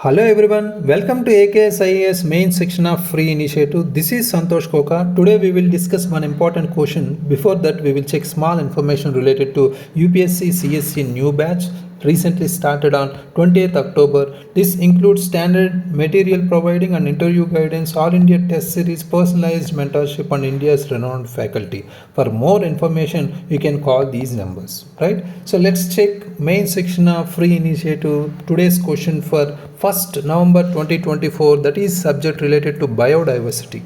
Hello everyone, welcome to AKS IAS main section of free initiative. This is Santosh Koka. Today we will discuss one important question. Before that we will check small information related to UPSC CSE new batch recently started on 20th October. This includes standard material providing and interview guidance, all India test series, personalized mentorship and India's renowned faculty. For more information you can call these numbers, right? So let's check main section of free initiative. Today's question for 1st November 2024, that is subject related to biodiversity.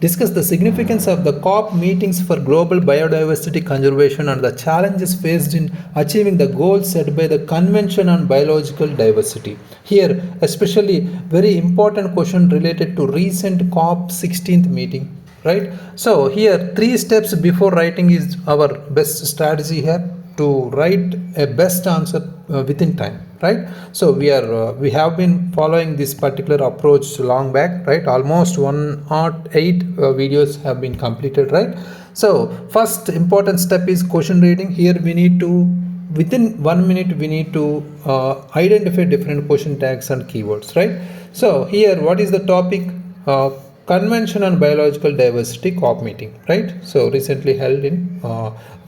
Discuss the significance of the COP meetings for global biodiversity conservation and the challenges faced in achieving the goals set by the Convention on Biological Diversity. Here, especially very important question related to recent COP 16th meeting, right? So here, 3 steps before writing is our best strategy here to write a best answer within time, right? So we have been following this particular approach long back, right? Almost 108 videos have been completed, right? So first important step is question reading. Here we need to, within 1 minute we need to identify different question tags and keywords, right? So here what is the topic? Convention on Biological Diversity COP meeting, right? So recently held in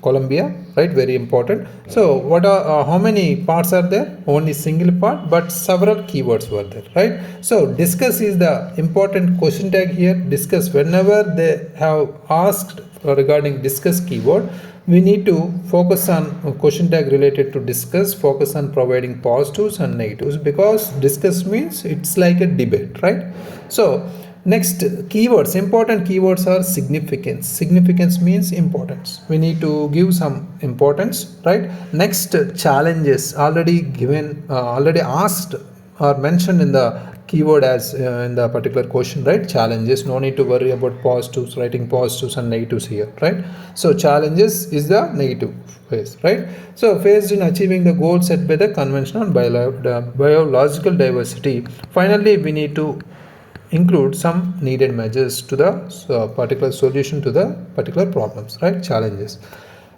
Colombia, right? Very important. So what are how many parts are there? Only single part, but several keywords were there, right? So discuss is the important question tag here. Discuss, whenever they have asked regarding discuss keyword, we need to focus on question tag related to discuss, focus on providing positives and negatives, because discuss means it's like a debate, right? So next keywords, important keywords are significance. Significance means importance. We need to give some importance, right? Next, challenges, already given, already asked or mentioned in the keyword as in the particular question, right? Challenges, no need to worry about positives, writing positives and negatives here, right? So challenges is the negative phase, right? So faced in achieving the goal set by the Convention on Biological Diversity. Finally, we need to include some needed measures to the particular solution to the particular problems, right? Challenges.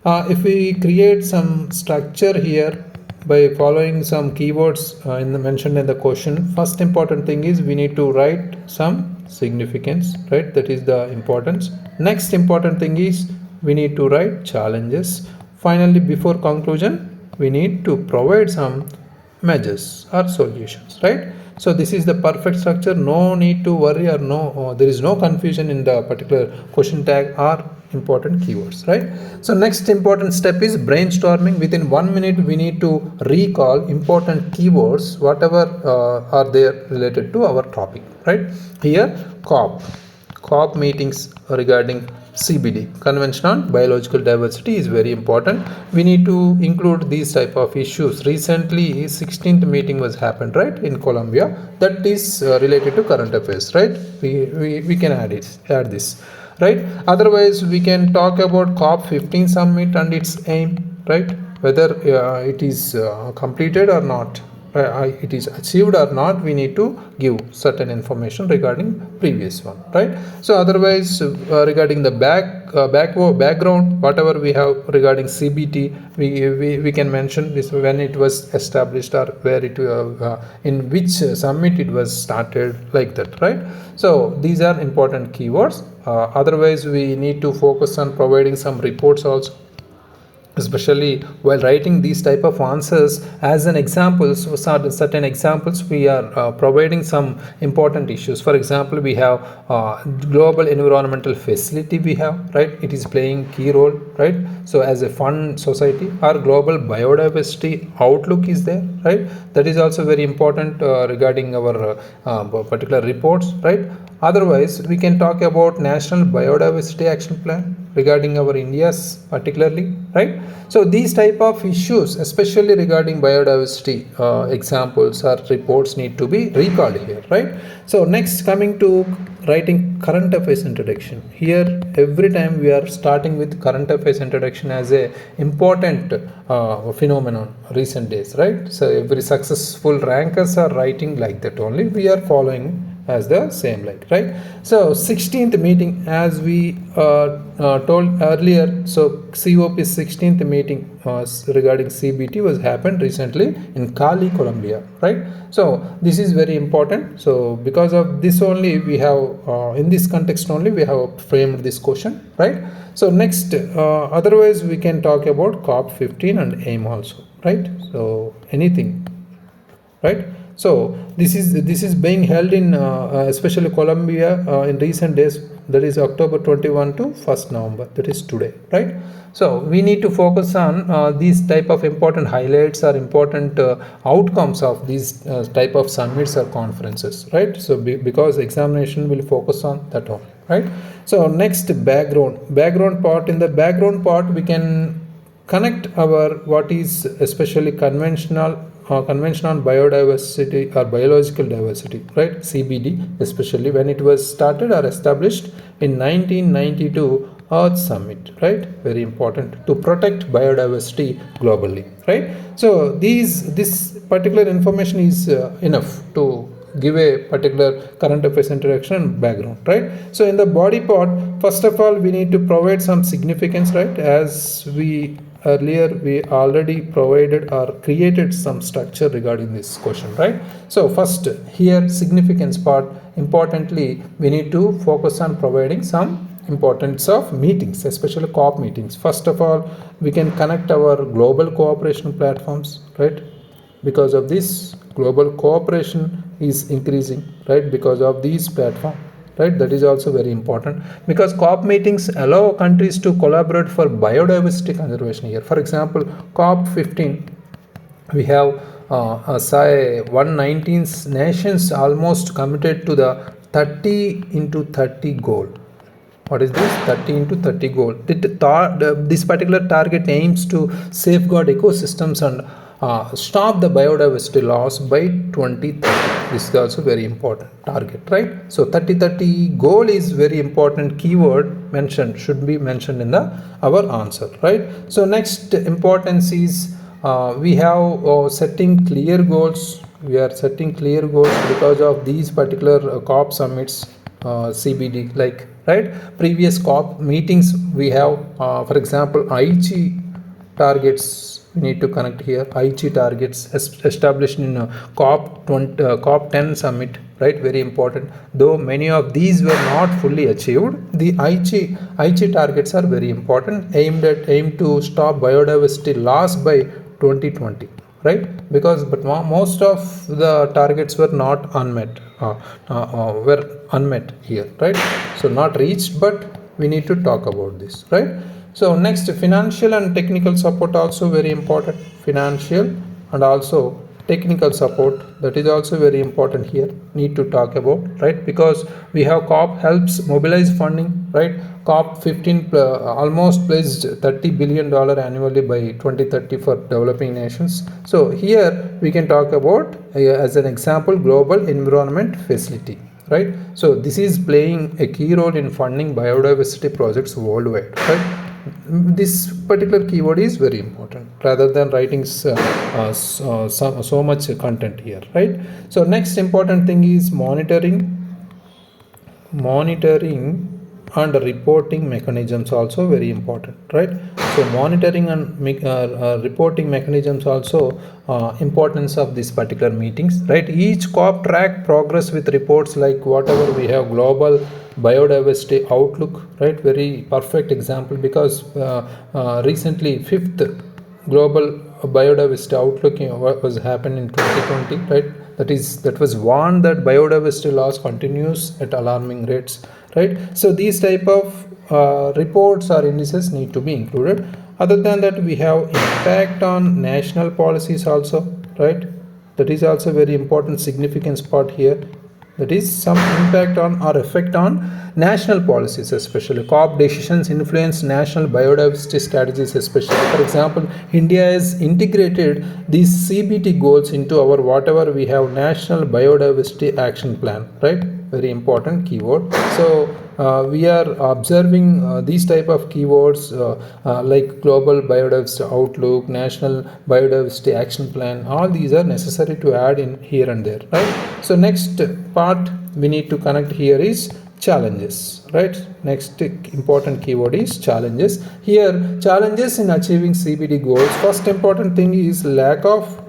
If we create some structure here by following some keywords mentioned in the question, first important thing is we need to write some significance, right? That is the importance. Next important thing is we need to write challenges. Finally, before conclusion, we need to provide some measures or solutions, right? So this is the perfect structure. No need to worry, or there is no confusion in the particular question tag or important keywords, right? So next important step is brainstorming. Within 1 minute we need to recall important keywords whatever are there related to our topic, right? Here COP meetings regarding CBD, Convention on Biological Diversity, is very important. We need to include these type of issues. Recently 16th meeting was happened, right, in Colombia. That is related to current affairs, right? We can add this, right? Otherwise we can talk about COP 15 summit and its aim, right? Whether it is completed or not, it is achieved or not, we need to give certain information regarding previous one, right? So otherwise regarding the background, whatever we have regarding CBT, we can mention this, when it was established or where it in which summit it was started, like that, right? So these are important keywords. Otherwise we need to focus on providing some reports also, especially while writing these type of answers. As an example, so certain examples, we are providing some important issues. For example, we have global environmental facility we have, right? It is playing key role, right? So as a fund society, our global biodiversity outlook is there, right? That is also very important regarding our particular reports, right? Otherwise we can talk about National Biodiversity Action Plan regarding our India's particularly, right? So these type of issues, especially regarding biodiversity, examples or reports need to be recalled here, right? So next, coming to writing current affairs introduction. Here every time we are starting with current affairs introduction as a important phenomenon recent days, right? So every successful rankers are writing like that only. We are following as the same like, right? So 16th meeting, as we told earlier, so COP 16th meeting regarding CBT was happened recently in Cali, Colombia, right? So this is very important. So because of this only we have in this context only we have framed this question, right? So next, otherwise we can talk about COP 15 and AIM also, right? So anything, right? So this is being held in especially Colombia in recent days, that is October 21 to 1st November, that is today, right? So we need to focus on these type of important highlights or important outcomes of these type of summits or conferences, right? So because examination will focus on that only, right? So next, background part. In the background part we can connect our what is especially convention on biodiversity or biological diversity, right? CBD, especially when it was started or established in 1992 Earth Summit, right? Very important to protect biodiversity globally, right? So this particular information is enough to give a particular current affairs introduction and background, right? So in the body part, first of all we need to provide some significance, right? As we earlier we already provided or created some structure regarding this question, right? So first here significance part, importantly we need to focus on providing some importance of meetings, especially COP meetings. First of all we can connect our global cooperation platforms, right? Because of this global cooperation is increasing, right? Because of these platform, right? That is also very important because COP meetings allow countries to collaborate for biodiversity conservation here. For example, COP 15, we have 119 nations almost committed to the 30 into 30 goal. What is this 30 into 30 goal? This particular target aims to safeguard ecosystems and stop the biodiversity loss by 2030. This is also very important target, right? So 30-30 goal is very important keyword mentioned, should be mentioned in our answer, right? So next importance is we have setting clear goals. We are setting clear goals because of these particular COP summits, CBD, like, right? Previous COP meetings we have, for example, Aichi targets. We need to connect here. Aichi targets established in COP 10 summit, right? Very important. Though many of these were not fully achieved, the Aichi targets are very important. Aim to stop biodiversity loss by 2020, right? Because but most of the targets were not unmet, were unmet here, right? So not reached, but we need to talk about this, right? So next, financial and technical support also very important. Financial and also technical support, that is also very important here, need to talk about, right? Because we have COP helps mobilize funding, right? COP 15 almost pledged $30 billion annually by 2030 for developing nations. So here we can talk about as an example, global environment facility, right? So this is playing a key role in funding biodiversity projects worldwide, right? This particular keyword is very important rather than writing so much content here, right? So next important thing is monitoring and reporting mechanisms also very important, right? So monitoring and reporting mechanisms also importance of this particular meetings, right? Each COP track progress with reports like whatever we have global biodiversity outlook, right? Very perfect example because recently 5th global biodiversity outlook was happened in 2020, right? That was warned that biodiversity loss continues at alarming rates, right? So these type of reports or indices need to be included. Other than that, we have impact on national policies also, right? That is also very important significance part here. That is some impact on or effect on national policies, especially COP decisions influence national biodiversity strategies, especially. For example, India has integrated these CBT goals into our whatever we have national biodiversity action plan, right? very important keyword. So we are observing these type of keywords like global biodiversity outlook, national biodiversity action plan. All these are necessary to add in here and there, right? So next part we need to connect here is challenges, right? Next important keyword is challenges. Here challenges in achieving CBD goals. First important thing is lack of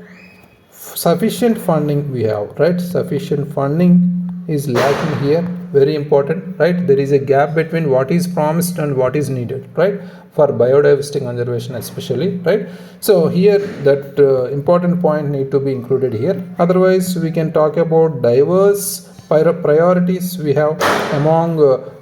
sufficient funding we have, right? Sufficient funding is lacking here, very important, right? There is a gap between what is promised and what is needed, right, for biodiversity conservation especially, right? So here that important point need to be included here. Otherwise we can talk about diverse priorities we have among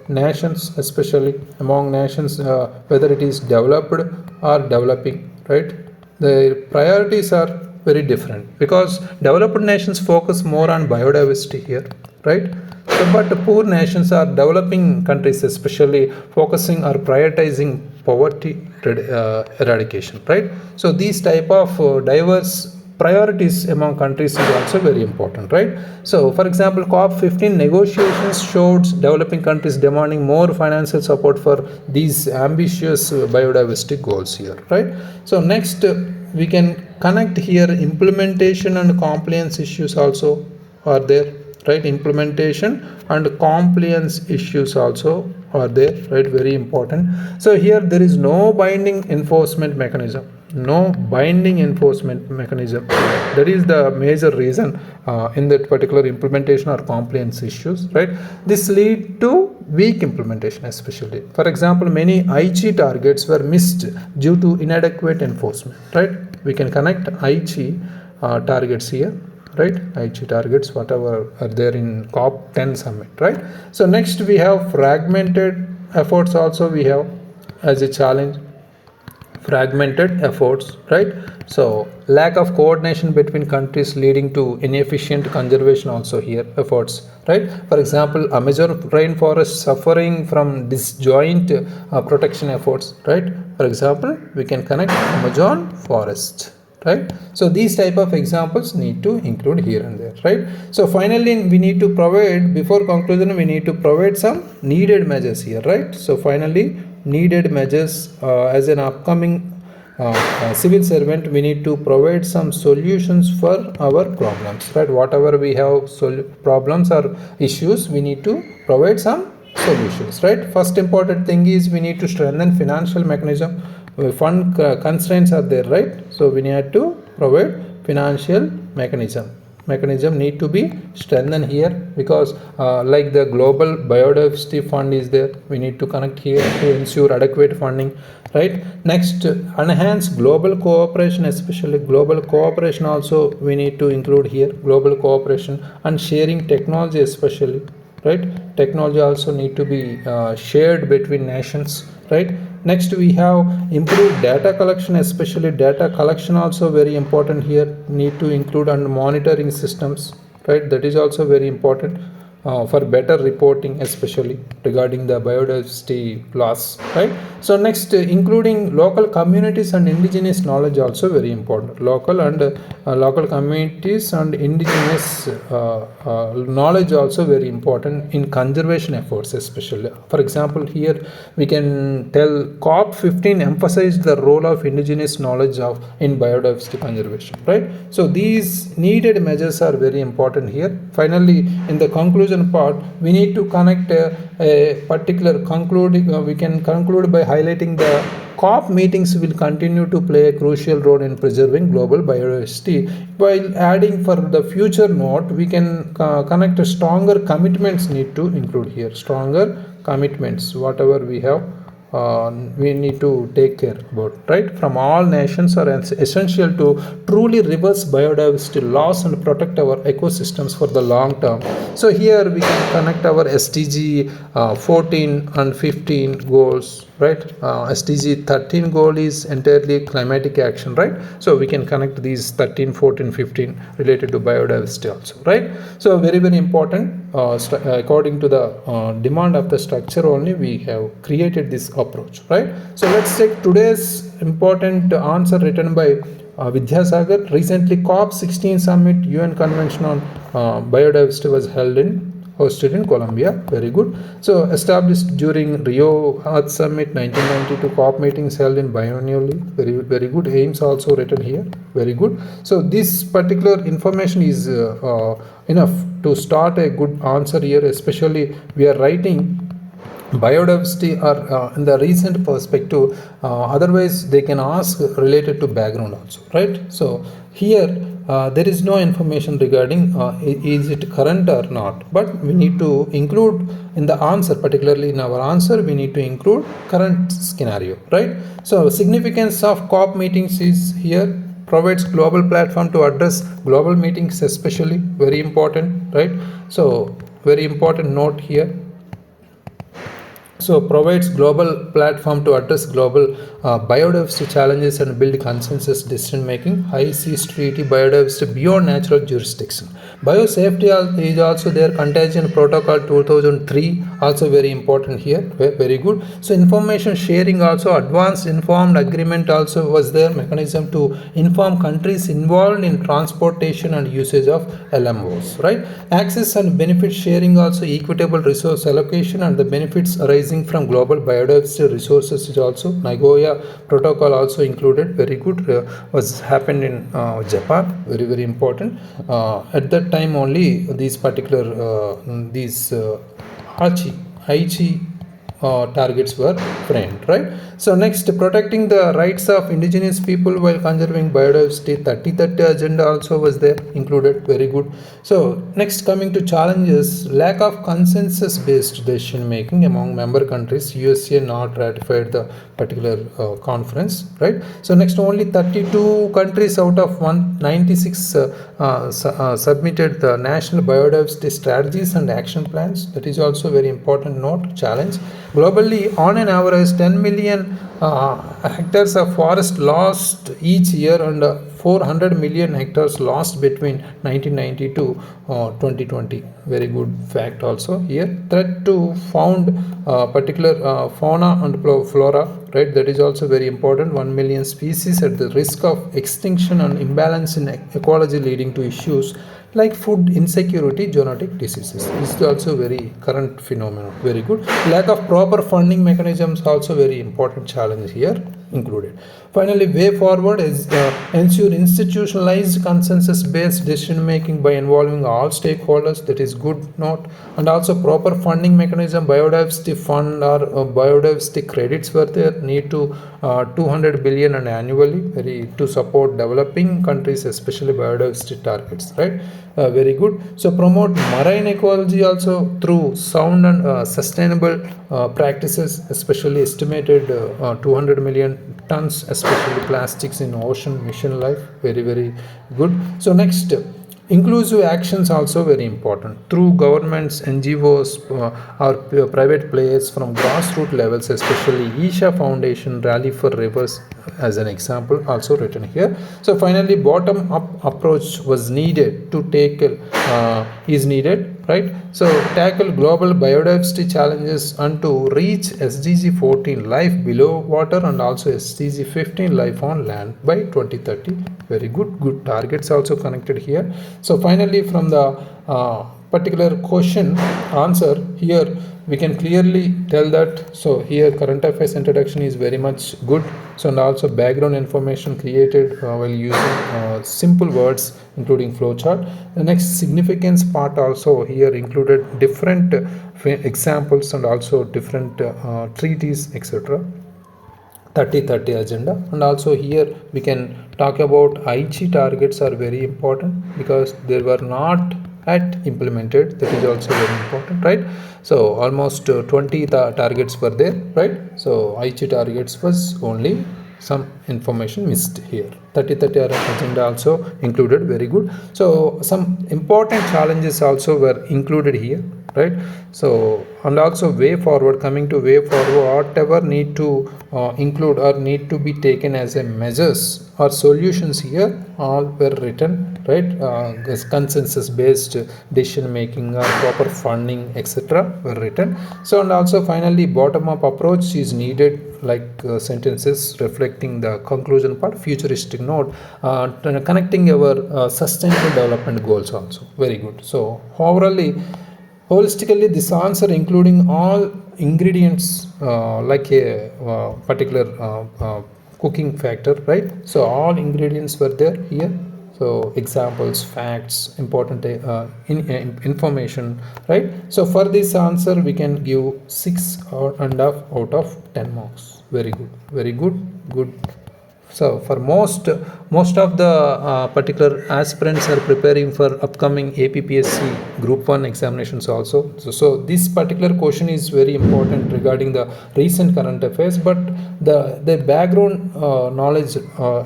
nations, especially among nations, whether it is developed or developing, right? The priorities are very different because developed nations focus more on biodiversity here, right? So, but poor nations are developing countries especially focusing or prioritizing poverty eradication, right? So these type of diverse priorities among countries is also very important, right? So for example, COP15 negotiations showed developing countries demanding more financial support for these ambitious biodiversity goals here, right? So next we can connect here implementation and compliance issues also are there, right? Implementation and compliance issues also are there, right? Very important. So here there is no binding enforcement mechanism, no binding enforcement mechanism. That is the major reason in that particular implementation or compliance issues, right? This lead to weak implementation especially. For example, many Aichi targets were missed due to inadequate enforcement, right? We can connect Aichi targets here, right? Aichi targets whatever are there in COP10 summit, right? So next we have fragmented efforts also we have as a challenge. Fragmented efforts, right? So lack of coordination between countries leading to inefficient conservation also here efforts, right? For example, Amazon rainforest suffering from disjoint protection efforts, right? For example, we can connect Amazon forest, right? So these type of examples need to include here and there, right? So finally we need to provide, before conclusion we need to provide some needed measures here, right? So finally needed measures as an upcoming civil servant, we need to provide some solutions for our problems, right? Whatever we have problems or issues, we need to provide some solutions, right? First important thing is we need to strengthen financial mechanism. Fund constraints are there, right? So we need to provide financial mechanism need to be strengthened here because like the global biodiversity fund is there, we need to connect here to ensure adequate funding, right? Next, enhance global cooperation, especially global cooperation also we need to include here, global cooperation and sharing technology especially, right? Technology also need to be shared between nations, right? Next we have improved data collection, especially data collection also very important here, need to include and monitoring systems, right? That is also very important for better reporting especially regarding the biodiversity loss, right? So next including local communities and indigenous knowledge also very important, local communities and indigenous knowledge also very important in conservation efforts especially. For example, here we can tell COP15 emphasized the role of indigenous knowledge in biodiversity conservation, right? So these needed measures are very important here. Finally, in the conclusion part, we need to connect a particular we can conclude by highlighting the COP meetings will continue to play a crucial role in preserving global biodiversity. While adding for the future note, we can connect stronger commitments need to include here. Stronger commitments, whatever we have, we need to take care about, right? From all nations are essential to truly reverse biodiversity loss and protect our ecosystems for the long term. So here we can connect our SDG 14 and 15 goals, right? SDG 13 goal is entirely climatic action, right? So we can connect these 13, 14, 15 related to biodiversity also, right? So very, very important. According to the demand of the structure only, we have created this approach, right? So let's take today's important answer written by Vidyasagar. Recently, COP16 summit UN Convention on Biodiversity was held in hosted in Colombia. Very good. So established during Rio Earth Summit 1992, COP meetings held in biennially. Very good. Aims also written here. Very good. So this particular information is enough to start a good answer here, especially we are writing biodiversity or in the recent perspective, otherwise they can ask related to background also, right? So here there is no information regarding is it current or not, but we need to include in the answer, particularly in our answer we need to include current scenario, right? So significance of COP meetings is here, provides global platform to address global meetings, especially very important, right? So very important note here. So provides global platform to address global biodiversity challenges and build consensus decision making. High seas treaty biodiversity beyond natural jurisdiction. Biosafety is also there. Contagion Protocol 2003 also very important here. Very good. So information sharing also, advanced informed agreement also was there, mechanism to inform countries involved in transportation and usage of LMOs, right? Access and benefit sharing also, equitable resource allocation and the benefits arising from global biodiversity resources is also. Nagoya Protocol also included. Very good. Was happened in Japan. Very important. At that time only these particular Aichi targets were framed, right? So next, protecting the rights of indigenous people while conserving biodiversity. 30-30 agenda also was there included. Very good. So next, coming to challenges, lack of consensus based decision making among member countries. USA not ratified the particular conference, right? So next, only 32 countries out of 196 submitted the national biodiversity strategies and action plans. That is also very important note, challenge. Globally, on an average, 10 million hectares of forest lost each year and 400 million hectares lost between 1990 to 2020. Very good fact also here. Threat to found particular fauna and flora, right? That is also very important. 1 million species at the risk of extinction and imbalance in ecology, leading to issues like food insecurity, zoonotic diseases. This is also very current phenomenon. Very good. Lack of proper funding mechanisms also very important challenge here included. Finally, way forward is ensure institutionalized consensus based decision making by involving all stakeholders. That is good note. And also proper funding mechanism, biodiversity fund or biodiversity credits were there, need to 200 billion and annually, very to support developing countries, especially biodiversity targets, right? Very good. So promote marine ecology also through sound and sustainable practices, especially estimated 200 million tons, especially plastics in ocean mission life. Very good. So next, inclusive actions also very important through governments, NGOs or private players from grassroots levels, especially Isha Foundation, Rally for Rivers as an example also written here. So finally, bottom up approach was needed to tackle is needed, right? So tackle global biodiversity challenges and to reach SDG 14 life below water and also SDG 15 life on land by 2030. Very good targets also connected here. So finally, from the particular question answer here, we can clearly tell that. So here current affairs introduction is very much good. So and also background information created while using simple words including flowchart. The next significance part also here included different examples and also different treaties, etc. 30-30 agenda. And also here we can talk about Aichi targets are very important because they were not yet implemented. That is also very important, right? So almost 20 targets were there, right? So Aichi targets was only some information missed here. 30-30 agenda also included. Very good. So some important challenges also were included here, right? So and also way forward, coming to way forward, whatever need to include or need to be taken as a measures or solutions here all were written, right? This consensus based decision making or proper funding, etc. were written. So and also finally bottom up approach is needed, like sentences reflecting the conclusion part, futuristic note, connecting our sustainable development goals also. Very good. So overall Holistically, this answer including all ingredients like a particular cooking factor, right? So all ingredients were there here. So examples, facts, important information, right? So for this answer, we can give 6.5 out of 10 marks. Very good, very good, good. So for most of the particular aspirants are preparing for upcoming APPSC Group 1 examinations also. So this particular question is very important regarding the recent current affairs, but the background knowledge,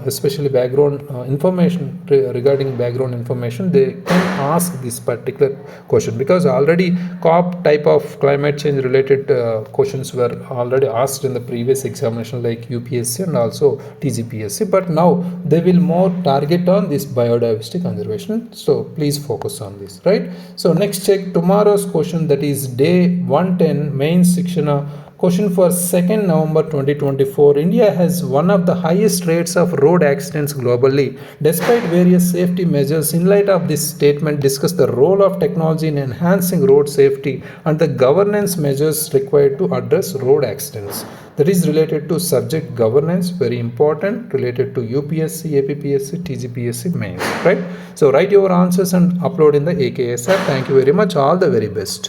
especially background information regarding background information, they can ask this particular question because already COP type of climate change related questions were already asked in the previous examination like UPSC and also TGPSC, but now they will more target on this biodiversity conservation. So please focus on this, right? So next check tomorrow's question, that is day 110 main section. Question for 2nd November 2024. India has one of the highest rates of road accidents globally. Despite various safety measures, in light of this statement, discuss the role of technology in enhancing road safety and the governance measures required to address road accidents. That is related to subject governance, very important, related to UPSC, APPSC, TGPSC mains, right? So write your answers and upload in the AKS app. Thank you very much. All the very best.